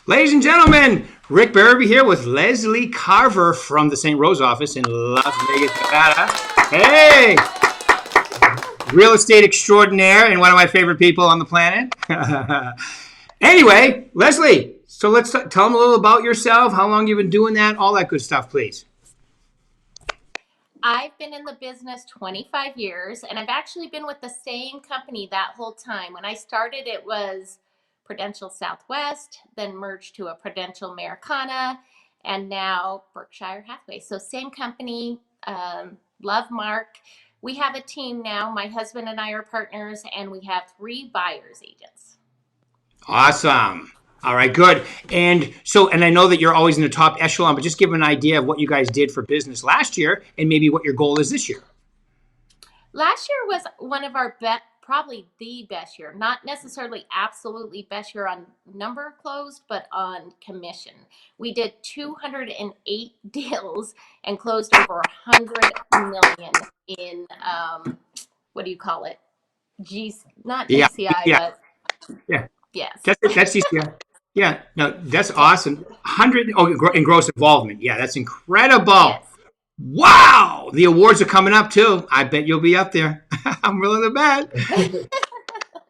Ladies and gentlemen, Rick Berube here with Leslie Carver from the St. Rose office in Las Vegas, Nevada. Hey! Real estate extraordinaire and one of my favorite people on the planet. Anyway, Leslie, so let's tell them a little about yourself, how long you've been doing that, all that good stuff, please. I've been in the business 25 years, and I've actually been with the same company that whole time. When I started, it was Prudential Southwest, then merged to a Prudential Americana, and now Berkshire Hathaway. So same company, love Mark. We have a team now. My husband and I are partners, and we have 3 buyer's agents. Awesome. All right, good. And I know that you're always in the top echelon, but just give an idea of what you guys did for business last year and maybe what your goal is this year. Last year was one of our probably the best year, not necessarily absolutely best year on number closed, but on commission. We did 208 deals and closed over 100 million in, what do you call it? Not GCI, yeah. but yeah. Yes. That's GCI. Yeah, no, that's awesome. 100 in gross involvement. Yeah, that's incredible. Yes. Wow, the awards are coming up too. I bet you'll be up there. I'm willing to bet.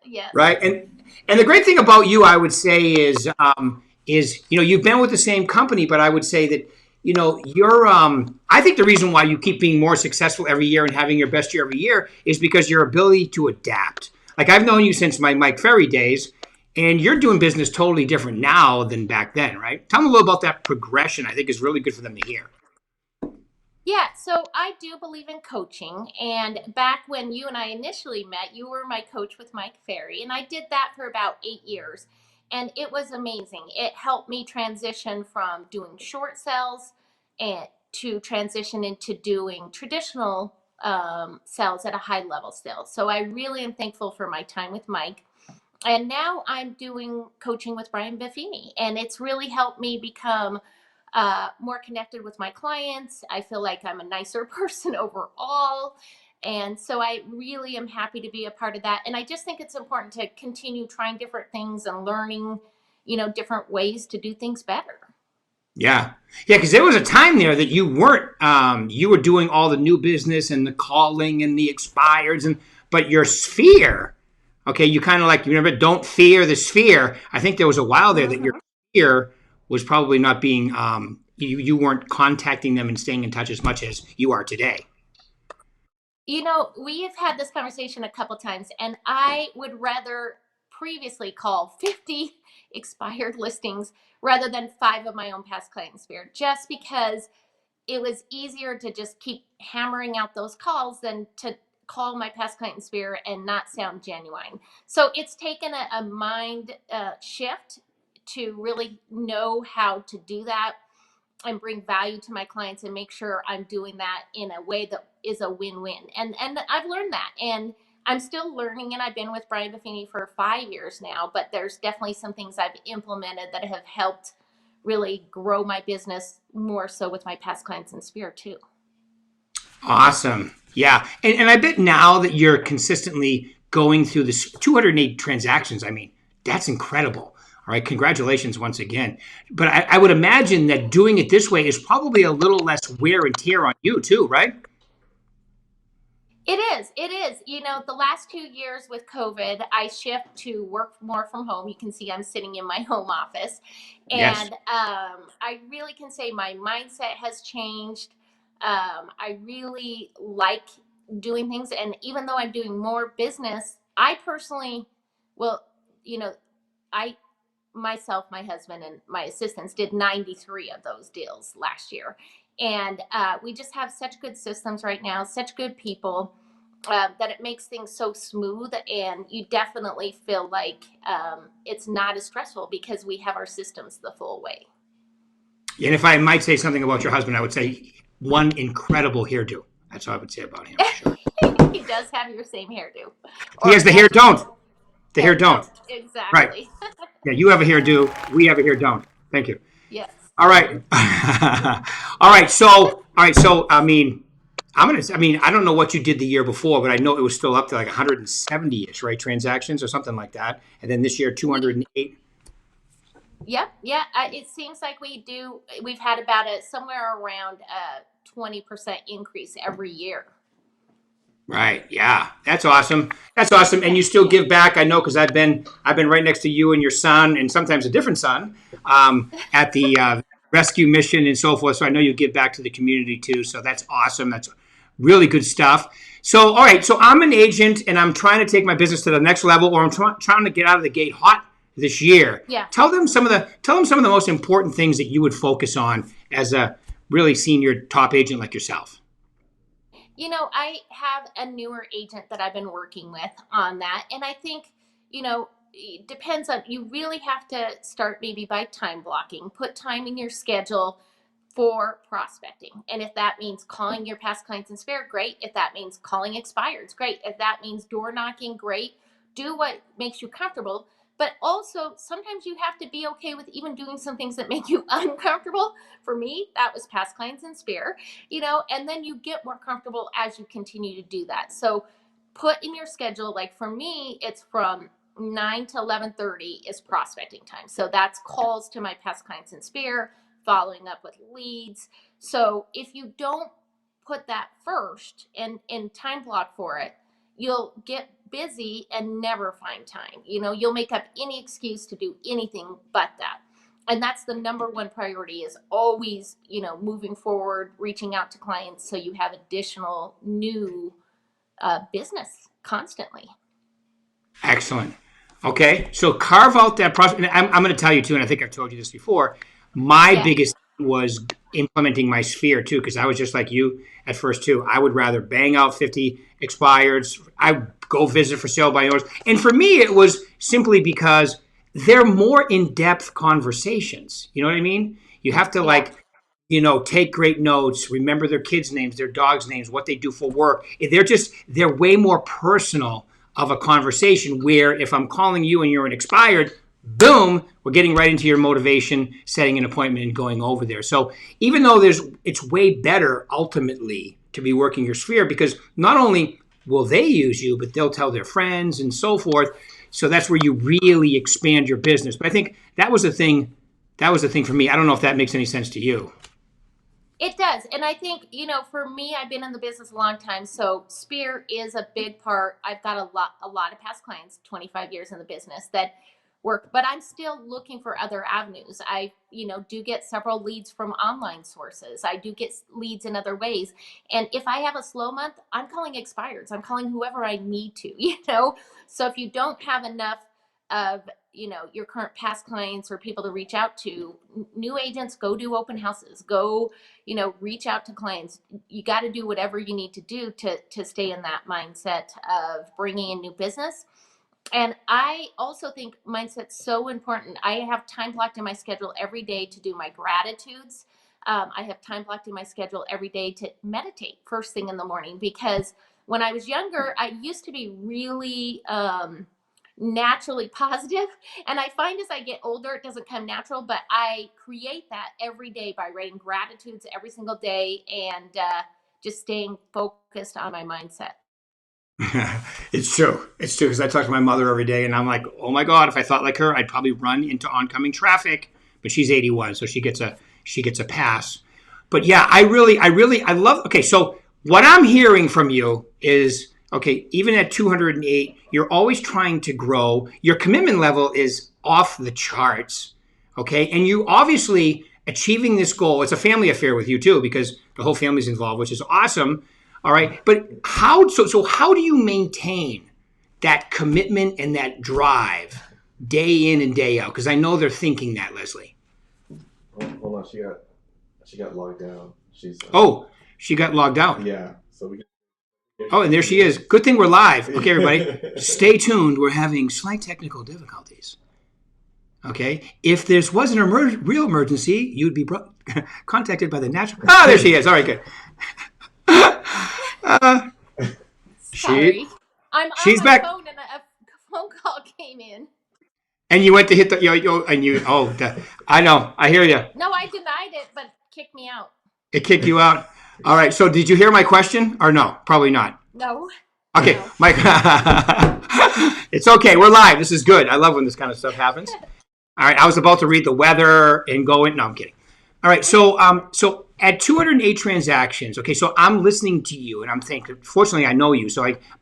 Yes. Right, and the great thing about you, I would say, is you've been with the same company, but I would say that you're. I think the reason why you keep being more successful every year and having your best year every year is because your ability to adapt. Like I've known you since my Mike Ferry days. And you're doing business totally different now than back then, right? Tell me a little about that progression. I think is really good for them to hear. Yeah, so I do believe in coaching. And back when you and I initially met, you were my coach with Mike Ferry. And I did that for about 8 years. And it was amazing. It helped me transition from doing short sales and to transition into doing traditional sales at a high level still. So I really am thankful for my time with Mike. And now I'm doing coaching with Brian Buffini, and it's really helped me become more connected with my clients. I feel like I'm a nicer person overall. And so I really am happy to be a part of that. And I just think it's important to continue trying different things and learning, different ways to do things better. Yeah. Yeah, because there was a time there that you weren't, you were doing all the new business and the calling and the expireds, but your sphere. Okay, you kind of you remember, don't fear the sphere. I think there was a while there that your sphere was probably not being, you weren't contacting them and staying in touch as much as you are today. We've had this conversation a couple times, and I would rather previously call 50 expired listings rather than 5 of my own past client sphere, just because it was easier to just keep hammering out those calls than to call my past client sphere and not sound genuine. So it's taken a mind shift to really know how to do that and bring value to my clients and make sure I'm doing that in a way that is a win-win. And I've learned that, and I'm still learning, and I've been with Brian Buffini for 5 years now, but there's definitely some things I've implemented that have helped really grow my business more so with my past clients in sphere too. Awesome. Yeah. And I bet now that you're consistently going through this 208 transactions, I mean, that's incredible. All right. Congratulations once again. But I would imagine that doing it this way is probably a little less wear and tear on you too, right? It is. The last 2 years with COVID, I shift to work more from home. You can see I'm sitting in my home office. And yes. I really can say my mindset has changed. I really like doing things. And even though I'm doing more business, I personally, myself, my husband, and my assistants did 93 of those deals last year. And we just have such good systems right now, such good people, that it makes things so smooth. And you definitely feel like it's not as stressful because we have our systems the full way. And if I might say something about your husband, I would say one incredible hairdo. That's what I would say about him. Sure. He does have your same hairdo. He has the hair don't. The hair don't. Exactly. Right. Yeah, you have a hairdo. We have a hair don't. Thank you. Yes. All right. All right. So I mean, I don't know what you did the year before, but I know it was still up to like 170-ish, right? Transactions or something like that. And then this year, 208. Yep. Yeah. It seems like we've had about somewhere around a 20% increase every year. Right. Yeah. That's awesome. That's awesome. And Yeah. you still give back. I know because I've been right next to you and your son, and sometimes a different son, at the rescue mission and so forth. So I know you give back to the community too. So that's awesome. That's really good stuff. So all right. So I'm an agent, and I'm trying to take my business to the next level, or I'm trying to get out of the gate hot this year. Yeah. Tell them some of the most important things that you would focus on as a really senior top agent like yourself. I have a newer agent that I've been working with on that. And I think, it depends on, you really have to start maybe by time blocking, put time in your schedule for prospecting. And if that means calling your past clients and spare, great. If that means calling expireds, great. If that means door knocking, great. Do what makes you comfortable. But also, sometimes you have to be okay with even doing some things that make you uncomfortable. For me, that was past clients and spare, and then you get more comfortable as you continue to do that. So put in your schedule, like for me, it's from 9 to 11:30 is prospecting time. So that's calls to my past clients and spare, following up with leads. So if you don't put that first and time block for it, you'll get busy and never find time. You'll make up any excuse to do anything but that. And that's the number one priority is always, moving forward, reaching out to clients so you have additional new business constantly. Excellent. Okay, so carve out that process. And I'm going to tell you too, and I think I've told you this before. My Yeah. biggest thing was implementing my sphere too, because I was just like you at first too. I would rather bang out 50 expireds. I go visit for sale by owners, and for me, it was simply because they're more in-depth conversations. You know what I mean? You have to Yeah. take great notes, remember their kids' names, their dogs' names, what they do for work. They're way more personal of a conversation where if I'm calling you and you're an expired, boom, we're getting right into your motivation, setting an appointment and going over there. So even though it's way better ultimately to be working your sphere because not only will they use you, but they'll tell their friends and so forth. So that's where you really expand your business. But I think that was the thing. That was the thing for me. I don't know if that makes any sense to you. It does. And I think, for me, I've been in the business a long time. So Spear is a big part. I've got a lot of past clients, 25 years in the business that work, but I'm still looking for other avenues. I, do get several leads from online sources. I do get leads in other ways. And if I have a slow month, I'm calling expireds. I'm calling whoever I need to. So if you don't have enough of your current past clients or people to reach out to, new agents, go do open houses, go reach out to clients. You got to do whatever you need to do to stay in that mindset of bringing in new business. And I also think mindset's so important. I have time blocked in my schedule every day to do my gratitudes. I have time blocked in my schedule every day to meditate first thing in the morning because when I was younger, I used to be really naturally positive, and I find as I get older it doesn't come natural, but I create that every day by writing gratitudes every single day and just staying focused on my mindset. It's true. It's true because I talk to my mother every day, and I'm like, oh my god, if I thought like her, I'd probably run into oncoming traffic. But she's 81, so she gets a pass. But yeah, I love. Okay, so what I'm hearing from you is okay. Even at 208, you're always trying to grow. Your commitment level is off the charts. Okay, and you obviously achieving this goal. It's a family affair with you too because the whole family's involved, which is awesome. All right, but how do you maintain that commitment and that drive day in and day out? Because I know they're thinking that, Leslie. Hold on, she got logged out. She got logged out. Yeah. So we. Oh, and there she is. Good thing we're live. Okay, everybody, stay tuned. We're having slight technical difficulties. Okay, if this wasn't a real emergency, you'd be contacted by the natural. Oh, there she is. All right, good. Sorry. I'm she's on my back. phone and a phone call came in. And you went to hit I know, I hear you. No, I denied it, but kicked me out. It kicked you out. All right, so did you hear my question or no? Probably not. No. Okay, No. Mike. It's okay, we're live. This is good. I love when this kind of stuff happens. All right, I was about to read the weather and go in. No, I'm kidding. All right, so at 208 transactions, okay, so I'm listening to you and I'm thinking, fortunately, I know you,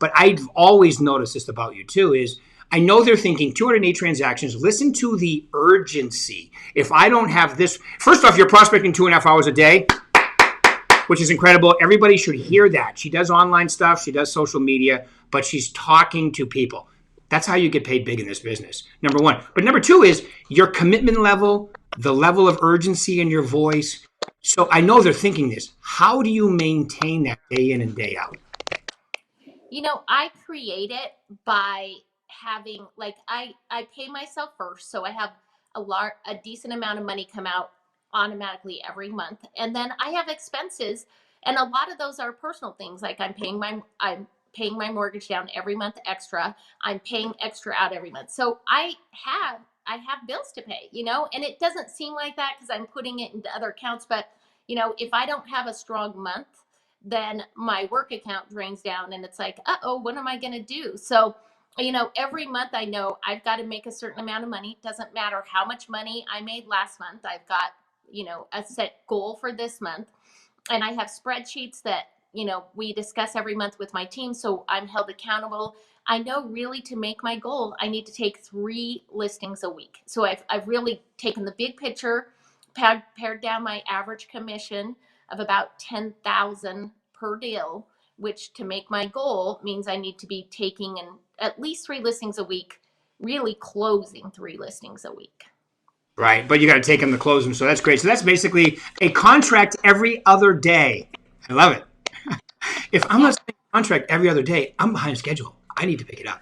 but I've always noticed this about you too, is I know they're thinking 208 transactions. Listen to the urgency. If I don't have this, first off, you're prospecting 2.5 hours a day, which is incredible. Everybody should hear that. She does online stuff, she does social media, but she's talking to people. That's how you get paid big in this business, number one. But number two is your commitment level, the level of urgency in your voice. So I know they're thinking this. How do you maintain that day in and day out? I create it by having like I pay myself first, so I have a decent amount of money come out automatically every month, and then I have expenses, and a lot of those are personal things. Like I'm paying my mortgage down every month extra. I'm paying extra out every month, so I have bills to pay, and it doesn't seem like that because I'm putting it into other accounts, but if I don't have a strong month, then my work account drains down and it's like, uh-oh, what am I going to do? So, every month I know I've got to make a certain amount of money. It doesn't matter how much money I made last month. I've got, a set goal for this month. And I have spreadsheets that, we discuss every month with my team. So I'm held accountable. I know really to make my goal, I need to take 3 listings a week. So I've really taken the big picture, pared down my average commission of about 10,000 per deal, which to make my goal means I need to be taking in at least 3 listings a week, really closing 3 listings a week. Right, but you got to take them to close them. So that's great. So that's basically a contract every other day. I love it. If I'm not signing a contract every other day, I'm behind schedule. I need to pick it up.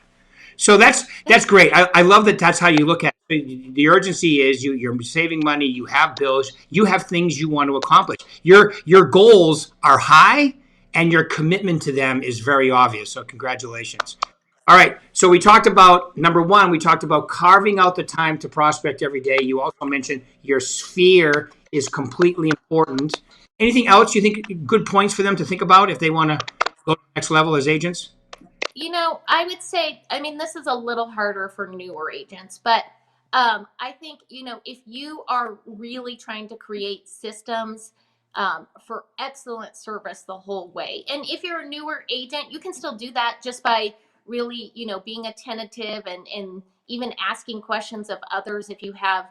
So that's great. I love that. That's how you look at it. The urgency is you're saving money. You have bills. You have things you want to accomplish. Your goals are high, and your commitment to them is very obvious. So congratulations. All right. So we talked about number one. We talked about carving out the time to prospect every day. You also mentioned your sphere is completely important. Anything else you think good points for them to think about if they want to go to the next level as agents? I would say, I mean, this is a little harder for newer agents, but I think, if you are really trying to create systems for excellent service the whole way, and if you're a newer agent, you can still do that just by really, being attentive and even asking questions of others if you have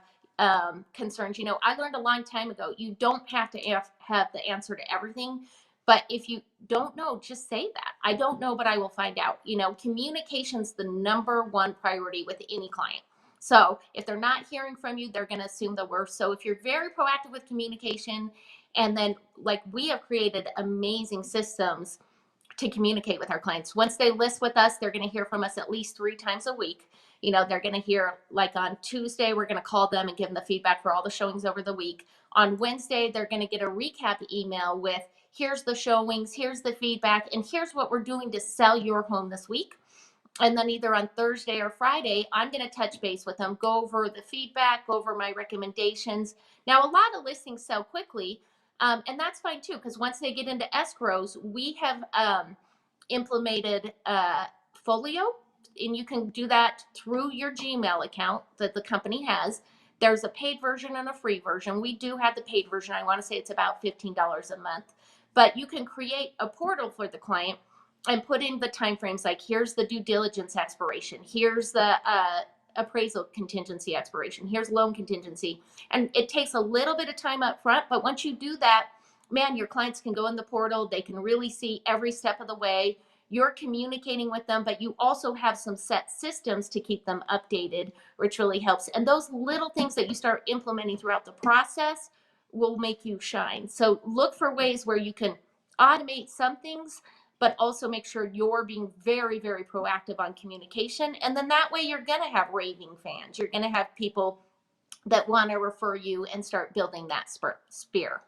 concerns. I learned a long time ago, you don't have to have the answer to everything. But if you don't know, just say that. I don't know, but I will find out. Communication's the number one priority with any client. So if they're not hearing from you, they're going to assume the worst. So if you're very proactive with communication, and then like we have created amazing systems to communicate with our clients. Once they list with us, they're going to hear from us at least 3 times a week. They're going to hear, like on Tuesday, we're going to call them and give them the feedback for all the showings over the week. On Wednesday, they're going to get a recap email with, here's the showings, here's the feedback, and here's what we're doing to sell your home this week. And then either on Thursday or Friday, I'm going to touch base with them, go over the feedback, go over my recommendations. Now, a lot of listings sell quickly, and that's fine too, because once they get into escrows, we have implemented Folio, and you can do that through your Gmail account that the company has. There's a paid version and a free version. We do have the paid version. I want to say it's about $15 a month, but you can create a portal for the client and put in the timeframes, like here's the due diligence expiration, here's the appraisal contingency expiration, here's loan contingency. And it takes a little bit of time up front, but once you do that, man, your clients can go in the portal, they can really see every step of the way. You're communicating with them, but you also have some set systems to keep them updated, which really helps. And those little things that you start implementing throughout the process will make you shine. So look for ways where you can automate some things, but also make sure you're being very, very proactive on communication. And then that way you're going to have raving fans. You're going to have people that want to refer you and start building that spear.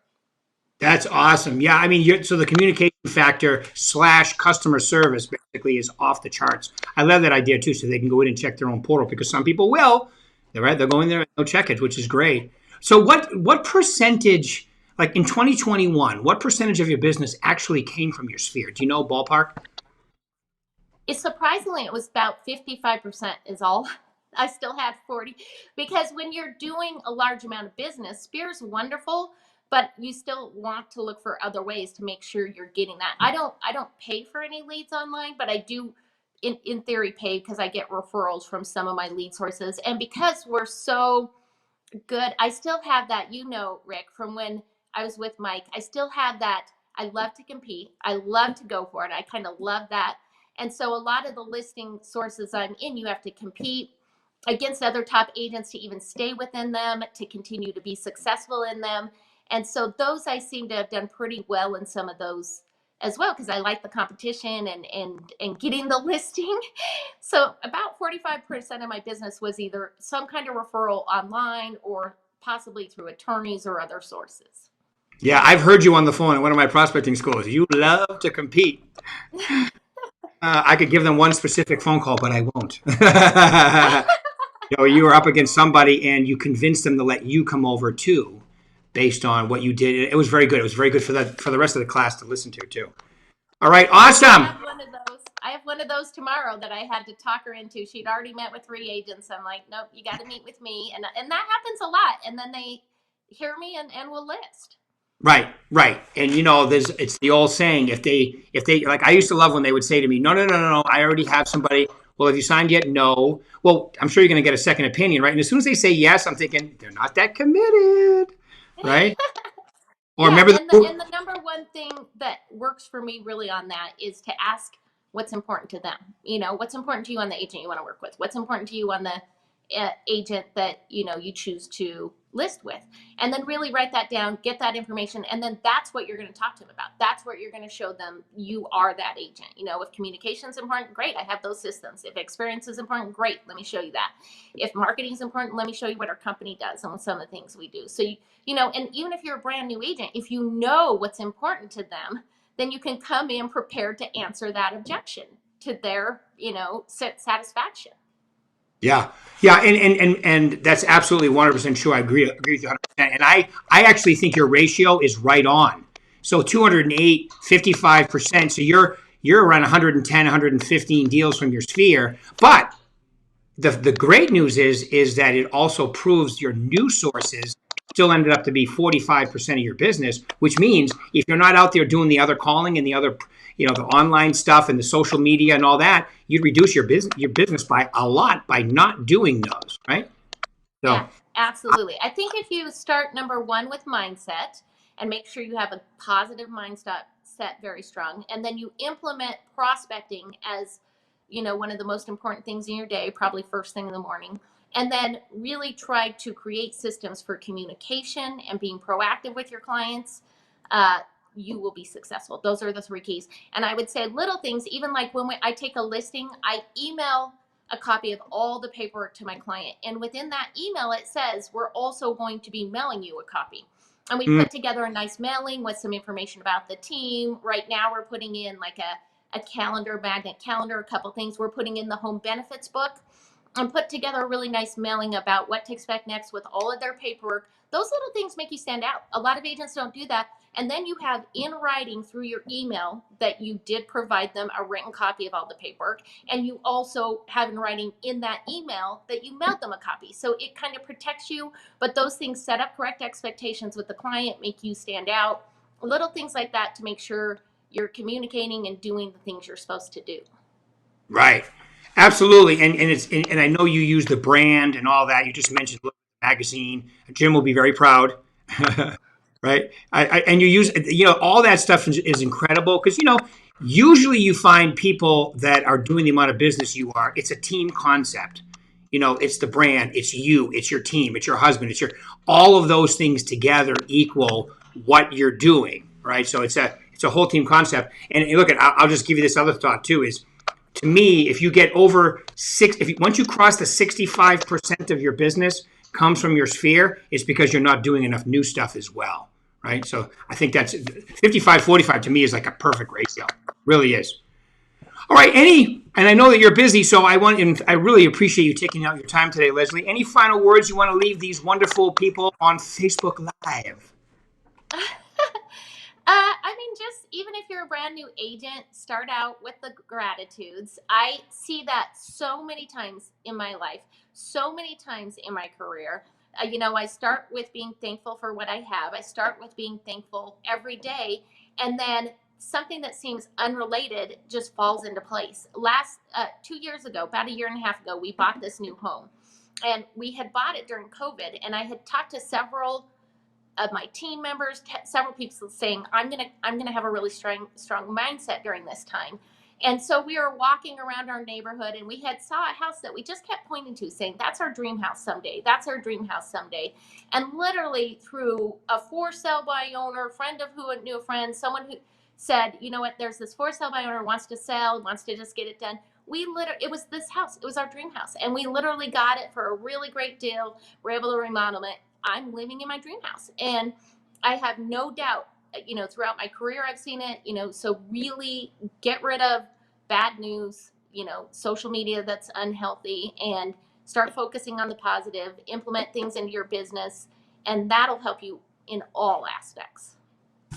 That's awesome. Yeah, I mean, so the communication factor / customer service basically is off the charts. I love that idea too, so they can go in and check their own portal, because some people will. They're going there and they'll check it, which is great. So what percentage, like in 2021, what percentage of your business actually came from your sphere? Do you know, ballpark? Surprisingly, it was about 55% is all. I still had 40 because when you're doing a large amount of business, Spear's wonderful, but you still want to look for other ways to make sure you're getting that. I don't pay for any leads online, but I do in theory pay because I get referrals from some of my lead sources. And because we're so good, I still have that, Rick, from when I was with Mike. I still have that. I love to compete. I love to go for it. I kind of love that. And so a lot of the listing sources I'm in, you have to compete against other top agents to even stay within them, to continue to be successful in them. And so those I seem to have done pretty well in some of those as well, because I like the competition and getting the listing. So about 45% of my business was either some kind of referral online or possibly through attorneys or other sources. Yeah, I've heard you on the phone at one of my prospecting schools. You love to compete. I could give them one specific phone call, but I won't. You were up against somebody and you convinced them to let you come over too, based on what you did. It was very good. It was very good for the rest of the class to listen to too. All right, awesome. I have one of those tomorrow that I had to talk her into. She'd already met with 3 agents. I'm like, nope, you got to meet with me, and that happens a lot. And then they hear me and will list. Right. And it's the old saying, if they like, I used to love when they would say to me, no, I already have somebody. Well, have you signed yet? No. Well, I'm sure you're going to get a second opinion, right? And as soon as they say yes, I'm thinking they're not that committed, right? Or yeah, remember and the number one thing that works for me really on that is to ask what's important to them. What's important to you on the agent you want to work with? What's important to you on the agent that you choose to list with? And then really write that down, get that information, and then that's what you're going to talk to them about. That's what you're going to show them you are that agent. If communication is important, great, I have those systems. If experience is important, great, let me show you that. If marketing is important, let me show you what our company does and some of the things we do. So and even if you're a brand new agent, if you know what's important to them, then you can come in prepared to answer that objection to their satisfaction. Yeah, and that's absolutely 100% true. I agree with you 100%. And I actually think your ratio is right on. So 208, 55%. So you're around 110, 115 deals from your sphere. But the great news is that it also proves your new sources still ended up to be 45% of your business, which means if you're not out there doing the other calling and the other, the online stuff and the social media and all that, you'd reduce your business by a lot by not doing those, right? So, yeah, absolutely. I think if you start number one with mindset and make sure you have a positive mindset set very strong, and then you implement prospecting as one of the most important things in your day, probably first thing in the morning. And then really try to create systems for communication and being proactive with your clients. You will be successful. Those are the 3 keys. And I would say little things, even like when I take a listing, I email a copy of all the paperwork to my client. And within that email, it says, we're also going to be mailing you a copy. And we put together a nice mailing with some information about the team. Right now, we're putting in like a calendar, magnet calendar, a couple things. We're putting in the home benefits book and put together a really nice mailing about what to expect next with all of their paperwork. Those little things make you stand out. A lot of agents don't do that. And then you have in writing through your email that you did provide them a written copy of all the paperwork. And you also have in writing in that email that you mailed them a copy. So it kind of protects you. But those things set up correct expectations with the client, make you stand out. Little things like that to make sure you're communicating and doing the things you're supposed to do. Right. Absolutely. And I know you use the brand and all that. You just mentioned the magazine. Jim will be very proud. Right. And you use, all that stuff is incredible because, usually you find people that are doing the amount of business you are. It's a team concept. It's the brand, it's you, it's your team, it's your husband, all of those things together equal what you're doing. Right. So it's a whole team concept. And look, I'll just give you this other thought too is, to me, if you get over once you cross the 65% of your business comes from your sphere, it's because you're not doing enough new stuff as well, right? So I think that's 55-45 to me is like a perfect ratio, really is. All right, and I know that you're busy, so I really appreciate you taking out your time today, Leslie. Any final words you want to leave these wonderful people on Facebook Live? even if you're a brand new agent, start out with the gratitudes. I see that so many times in my life, so many times in my career. I start with being thankful for what I have. I start with being thankful every day. And then something that seems unrelated just falls into place. Last 2 years ago, about a year and a half ago, we bought this new home. And we had bought it during COVID. And I had talked to several of my team members, several people saying, I'm gonna have a really strong mindset during this time. And so we were walking around our neighborhood, and we had saw a house that we just kept pointing to, saying, that's our dream house someday. That's our dream house someday. And literally through a for sale by owner, friend of who knew a friend, someone who said, you know what, there's this for sale by owner, wants to sell, wants to just get it done. It was this house. It was our dream house. And we literally got it for a really great deal. We're able to remodel it. I'm living in my dream house. And I have no doubt, throughout my career, I've seen it, so really get rid of bad news, social media that's unhealthy, and start focusing on the positive, implement things into your business, and that'll help you in all aspects.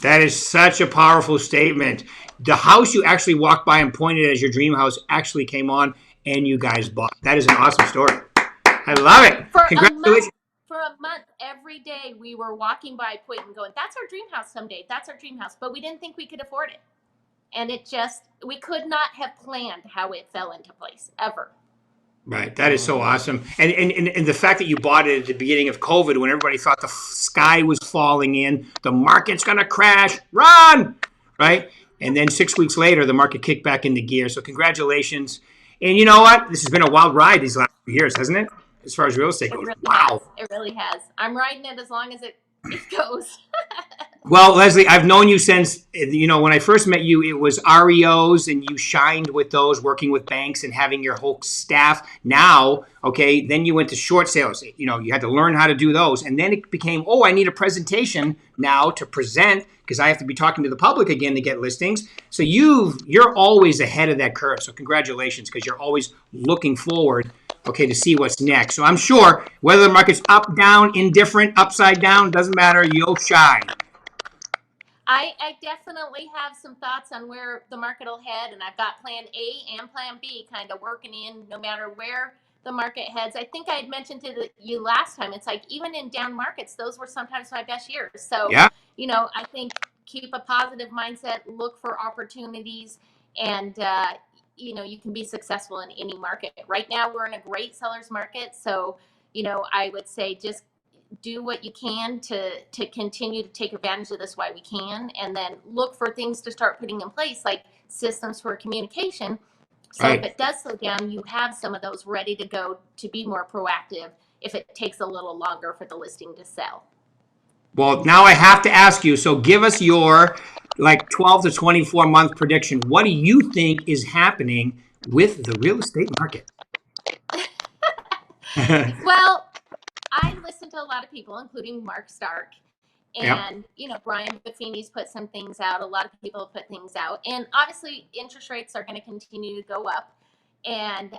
That is such a powerful statement. The house you actually walked by and pointed as your dream house actually came on, and you guys bought. That is an awesome story. I love it. Congratulations. For a month, every day we were walking by pointing, going, that's our dream house someday. That's our dream house. But we didn't think we could afford it. And we could not have planned how it fell into place, ever. Right. That is so awesome. And the fact that you bought it at the beginning of COVID, when everybody thought the sky was falling in, the market's going to crash, run, right? And then 6 weeks later, the market kicked back into gear. So congratulations. And you know what? This has been a wild ride these last few years, hasn't it? As far as real estate goes. Really wow. Has. It really has. I'm riding it as long as it goes. Well, Leslie, I've known you since, when I first met you, it was REOs, and you shined with those, working with banks and having your whole staff. Now, okay, then you went to short sales. You had to learn how to do those. And then it became, I need a presentation now to present, because I have to be talking to the public again to get listings. So you're always ahead of that curve. So congratulations, because you're always looking forward, to see what's next. So I'm sure whether the market's up, down, indifferent, upside down, doesn't matter, you'll shine. I definitely have some thoughts on where the market will head, and I've got plan A and plan B kind of working in no matter where the market heads. I think I had mentioned to you last time, it's like even in down markets, those were sometimes my best years. So, yeah. I think keep a positive mindset, look for opportunities, and, you can be successful in any market. Right now, we're in a great seller's market. So, I would say just do what you can to continue to take advantage of this while we can, and then look for things to start putting in place, like systems for communication. So right. If it does slow down, you have some of those ready to go to be more proactive if it takes a little longer for the listing to sell. Well, now I have to ask you, so give us your 12 to 24 month prediction. What do you think is happening with the real estate market? Well, I listen to a lot of people, including Mark Stark, and Brian Buffini's put some things out. A lot of people have put things out, and obviously interest rates are going to continue to go up, and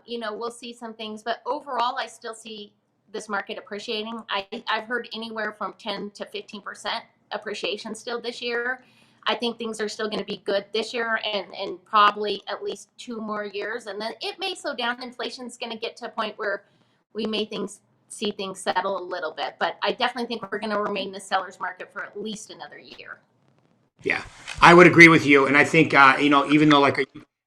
we'll see some things. But overall, I still see this market appreciating. I've heard anywhere from 10 to 15% appreciation still this year. I think things are still going to be good this year and probably at least 2 more years, and then it may slow down. Inflation's going to get to a point where we may see things settle a little bit, but I definitely think we're going to remain in the seller's market for at least another year. Yeah, I would agree with you. And I think, even though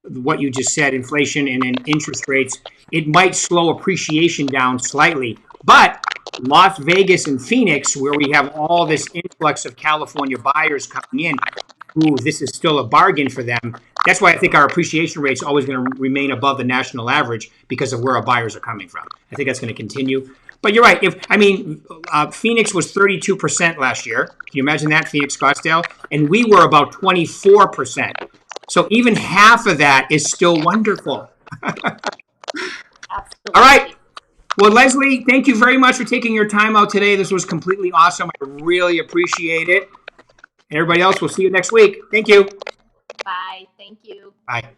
what you just said, inflation and interest rates, it might slow appreciation down slightly. But Las Vegas and Phoenix, where we have all this influx of California buyers coming in, this is still a bargain for them. That's why I think our appreciation rate is always going to remain above the national average, because of where our buyers are coming from. I think that's going to continue. But you're right. Phoenix was 32% last year. Can you imagine that, Phoenix, Scottsdale? And we were about 24%. So even half of that is still wonderful. Absolutely. All right. Well, Leslie, thank you very much for taking your time out today. This was completely awesome. I really appreciate it. And everybody else, we'll see you next week. Thank you. Bye. Thank you. Bye.